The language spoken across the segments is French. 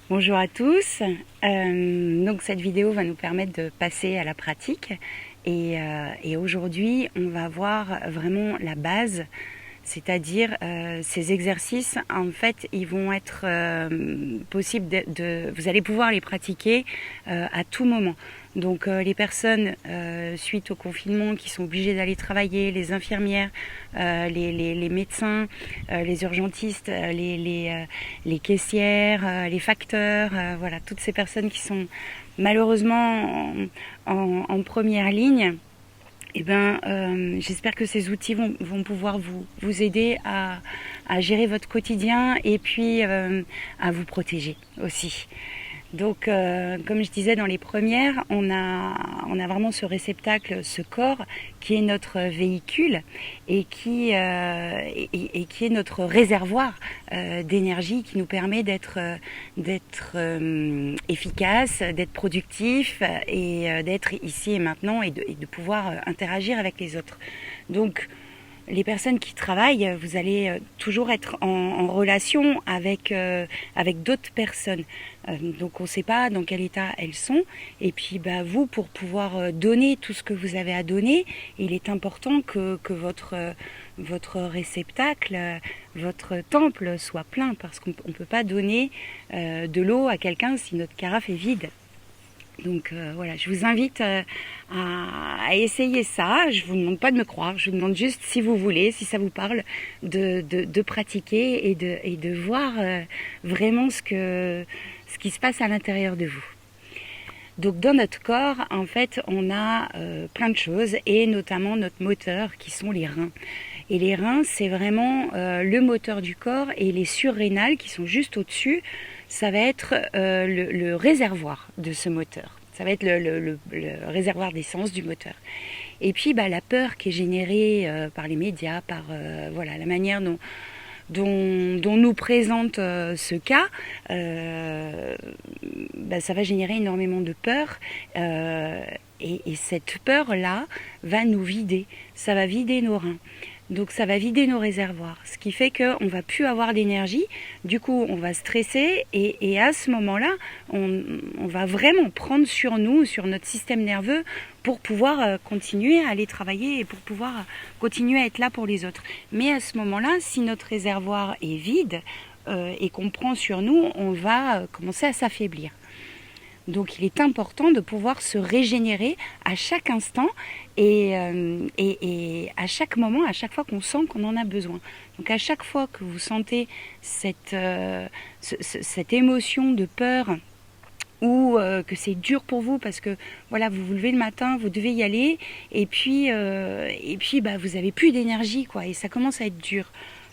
Bonjour à tous. Donc cette vidéo va nous permettre de passer à la pratique et aujourd'hui on va voir vraiment la base, c'est-à-dire ces exercices en fait ils vont être possibles vous allez pouvoir les pratiquer à tout moment. Donc les personnes suite au confinement qui sont obligées d'aller travailler, les infirmières, les médecins, les urgentistes, les caissières, les facteurs, voilà, toutes ces personnes qui sont malheureusement en première ligne. Eh ben, j'espère que ces outils vont pouvoir vous aider à gérer votre quotidien et puis à vous protéger aussi. Donc, comme je disais dans les premières, on a vraiment ce réceptacle, ce corps qui est notre véhicule et qui est notre réservoir d'énergie qui nous permet d'être efficace, d'être productif et d'être ici et maintenant et de pouvoir interagir avec les autres. Donc, les personnes qui travaillent, vous allez toujours être en relation avec d'autres personnes. Donc on ne sait pas dans quel état elles sont. Et puis vous, pour pouvoir donner tout ce que vous avez à donner, il est important que votre réceptacle, votre temple soit plein, parce qu'on ne peut pas donner de l'eau à quelqu'un si notre carafe est vide. Donc voilà, je vous invite à essayer ça. Je ne vous demande pas de me croire, je vous demande juste si vous voulez, si ça vous parle, de pratiquer et de voir vraiment ce qui se passe à l'intérieur de vous. Donc dans notre corps, en fait, on a plein de choses et notamment notre moteur qui sont les reins. Et les reins, c'est vraiment le moteur du corps, et les surrénales qui sont juste au-dessus, ça va être le réservoir de ce moteur. Ça va être le réservoir d'essence du moteur. Et puis la peur qui est générée par les médias, par voilà, la manière dont nous présente ce cas, ça va générer énormément de peur. Et cette peur-là va nous vider. Ça va vider nos reins. Donc ça va vider nos réservoirs, ce qui fait qu'on ne va plus avoir d'énergie, du coup on va stresser et à ce moment-là, on va vraiment prendre sur nous, sur notre système nerveux pour pouvoir continuer à aller travailler et pour pouvoir continuer à être là pour les autres. Mais à ce moment-là, si notre réservoir est vide et qu'on prend sur nous, on va commencer à s'affaiblir. Donc il est important de pouvoir se régénérer à chaque instant et à chaque moment, à chaque fois qu'on sent qu'on en a besoin. Donc à chaque fois que vous sentez cette émotion de peur ou que c'est dur pour vous parce que voilà, vous vous levez le matin, vous devez y aller et puis vous n'avez plus d'énergie quoi, et ça commence à être dur.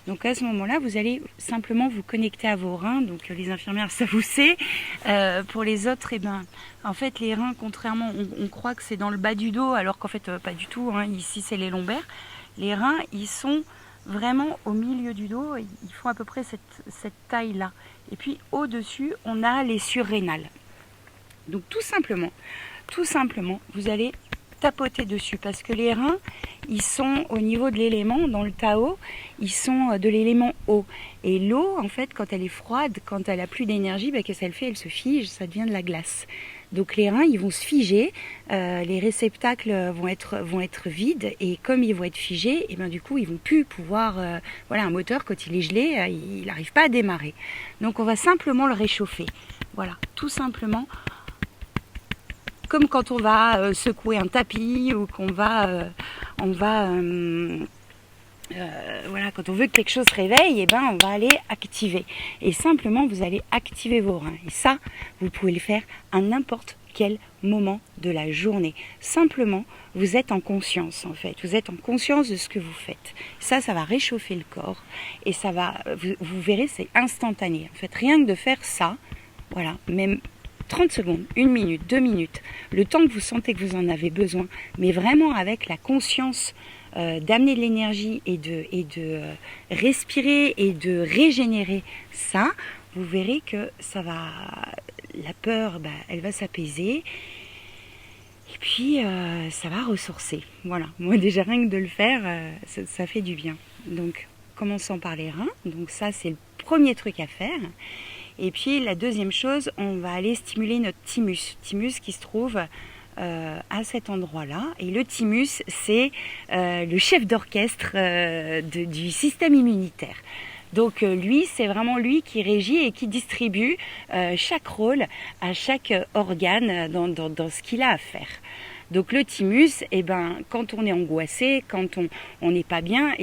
Donc à ce moment-là, vous allez simplement vous connecter à vos reins. Donc les infirmières, ça vous sait. Pour les autres, en fait, les reins, contrairement, on croit que c'est dans le bas du dos, alors qu'en fait, pas du tout. Hein. Ici, c'est les lombaires. Les reins, ils sont vraiment au milieu du dos. Ils font à peu près cette taille-là. Et puis au-dessus, on a les surrénales. Donc tout simplement, vous allez tapoter dessus parce que les reins, ils sont au niveau de l'élément, dans le Tao, ils sont de l'élément eau. Et l'eau, en fait, quand elle est froide, quand elle a plus d'énergie, qu'est-ce qu'elle fait? Elle se fige, ça devient de la glace. Donc les reins, ils vont se figer, les réceptacles vont être vides, et comme ils vont être figés, et du coup, ils vont plus pouvoir... voilà, un moteur, quand il est gelé, il n'arrive pas à démarrer. Donc on va simplement le réchauffer. Voilà, tout simplement... comme quand on va secouer un tapis ou qu'on va, voilà, quand on veut que quelque chose se réveille, on va aller activer. Et simplement, vous allez activer vos reins. Et ça, vous pouvez le faire à n'importe quel moment de la journée. Simplement, vous êtes en conscience en fait. Vous êtes en conscience de ce que vous faites. Ça va réchauffer le corps et ça va, vous verrez, c'est instantané. En fait, rien que de faire ça, voilà, même 30 secondes, 1 minute, 2 minutes, le temps que vous sentez que vous en avez besoin, mais vraiment avec la conscience d'amener de l'énergie et de respirer et de régénérer ça, vous verrez que ça va, la peur, elle va s'apaiser et puis ça va ressourcer. Voilà, moi déjà rien que de le faire, ça fait du bien. Donc commençons par les reins, donc ça c'est le premier truc à faire. Et puis la deuxième chose, on va aller stimuler notre thymus. Thymus qui se trouve à cet endroit-là. Et le thymus, c'est le chef d'orchestre du système immunitaire. Donc lui, c'est vraiment lui qui régit et qui distribue chaque rôle à chaque organe dans ce qu'il a à faire. Donc le thymus, quand on est angoissé, quand on n'est pas bien,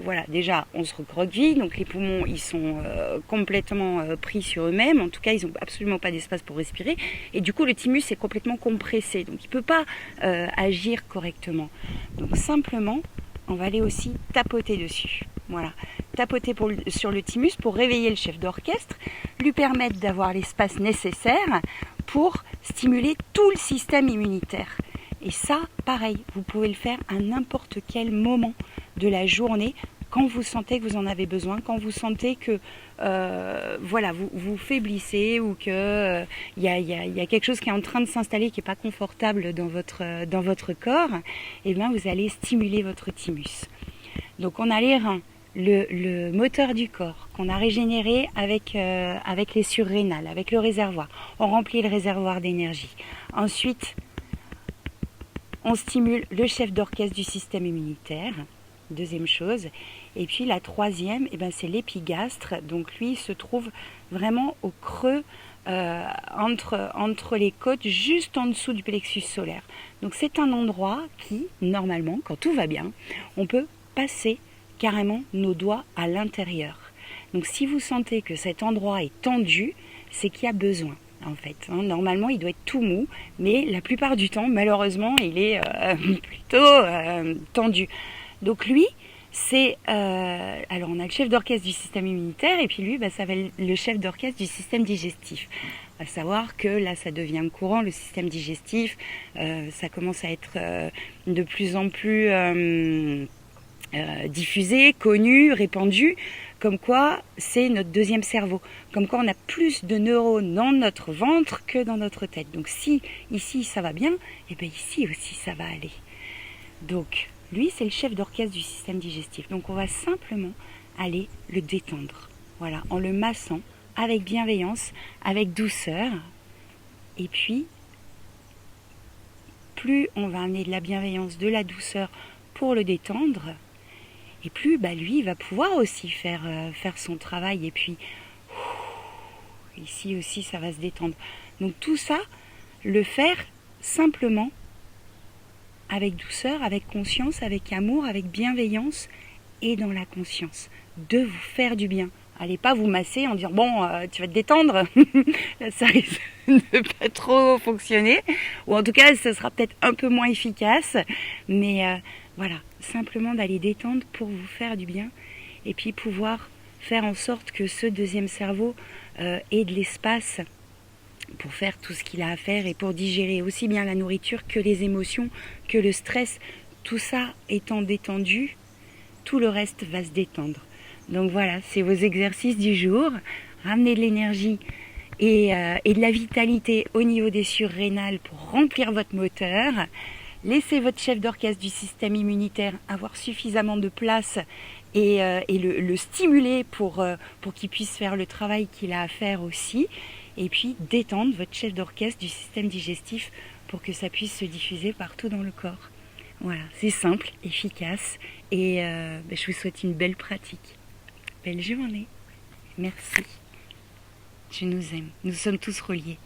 voilà, déjà on se recroqueville, donc les poumons ils sont complètement pris sur eux-mêmes, en tout cas ils n'ont absolument pas d'espace pour respirer, et du coup le thymus est complètement compressé, donc il ne peut pas agir correctement. Donc simplement, on va aller aussi tapoter dessus. Voilà, tapoter sur le thymus pour réveiller le chef d'orchestre, lui permettre d'avoir l'espace nécessaire pour stimuler tout le système immunitaire. Et ça, pareil, vous pouvez le faire à n'importe quel moment de la journée, quand vous sentez que vous en avez besoin, quand vous sentez que voilà, vous faiblissez ou que y a quelque chose qui est en train de s'installer qui n'est pas confortable dans votre corps, et bien vous allez stimuler votre thymus. Donc on a les reins, le moteur du corps qu'on a régénéré avec les surrénales, avec le réservoir. On remplit le réservoir d'énergie. Ensuite, on stimule le chef d'orchestre du système immunitaire, deuxième chose. Et puis la troisième, c'est l'épigastre. Donc lui, il se trouve vraiment au creux entre les côtes, juste en dessous du plexus solaire. Donc c'est un endroit qui, normalement, quand tout va bien, on peut passer carrément nos doigts à l'intérieur. Donc si vous sentez que cet endroit est tendu, c'est qu'il y a besoin. En fait, normalement il doit être tout mou, mais la plupart du temps malheureusement il est plutôt tendu. Donc lui c'est alors on a le chef d'orchestre du système immunitaire et puis lui ça va être le chef d'orchestre du système digestif. À savoir que là ça devient courant, le système digestif, ça commence à être de plus en plus diffusé, connu, répandu, comme quoi c'est notre deuxième cerveau, comme quoi on a plus de neurones dans notre ventre que dans notre tête. Donc si ici ça va bien, ici aussi ça va aller. Donc lui c'est le chef d'orchestre du système digestif. Donc on va simplement aller le détendre, voilà, en le massant avec bienveillance, avec douceur. Et puis plus on va amener de la bienveillance, de la douceur pour le détendre, et plus lui il va pouvoir aussi faire son travail. Et puis ici aussi ça va se détendre. Donc tout ça, le faire simplement avec douceur, avec conscience, avec amour, avec bienveillance et dans la conscience de vous faire du bien. Allez pas vous masser en disant tu vas te détendre. Là ça risque de pas trop fonctionner, ou en tout cas ce sera peut-être un peu moins efficace, mais voilà, simplement d'aller détendre pour vous faire du bien et puis pouvoir faire en sorte que ce deuxième cerveau ait de l'espace pour faire tout ce qu'il a à faire et pour digérer aussi bien la nourriture que les émotions, que le stress. Tout ça étant détendu, tout le reste va se détendre. Donc voilà, c'est vos exercices du jour. Ramener de l'énergie et de la vitalité au niveau des surrénales pour remplir votre moteur. Laissez votre chef d'orchestre du système immunitaire avoir suffisamment de place et le stimuler pour qu'il puisse faire le travail qu'il a à faire aussi. Et puis détendre votre chef d'orchestre du système digestif pour que ça puisse se diffuser partout dans le corps. Voilà, c'est simple, efficace et je vous souhaite une belle pratique. Belle journée. Merci. Je nous aime. Nous sommes tous reliés.